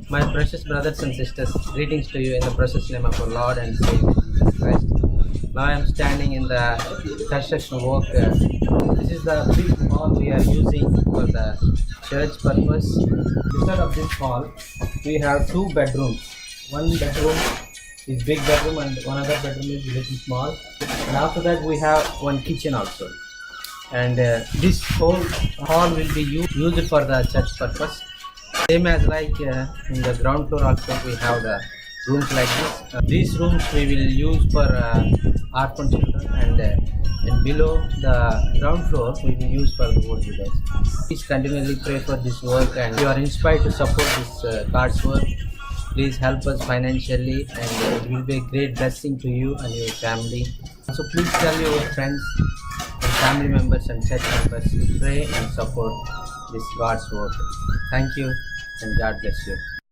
My precious brothers and sisters, greetings to you in the precious name of our Lord and Savior Jesus Christ. Now I am standing in the construction work. This is the big hall we are using for the church purpose. Instead of this hall, we have two bedrooms. One bedroom is big bedroom and one other bedroom is little small. And after that we have one kitchen also. And this whole hall will be used for the church purpose. Same as like in the ground floor also we have the rooms like this. These rooms we will use for orphan children, and below the ground floor we will use for the old widows. Please continually pray for this work, and if you are inspired to support this God's work, please help us financially, and it will be a great blessing to you and your family. So please tell your friends and family members and church members to pray and support this God's work. Thank you and God bless you.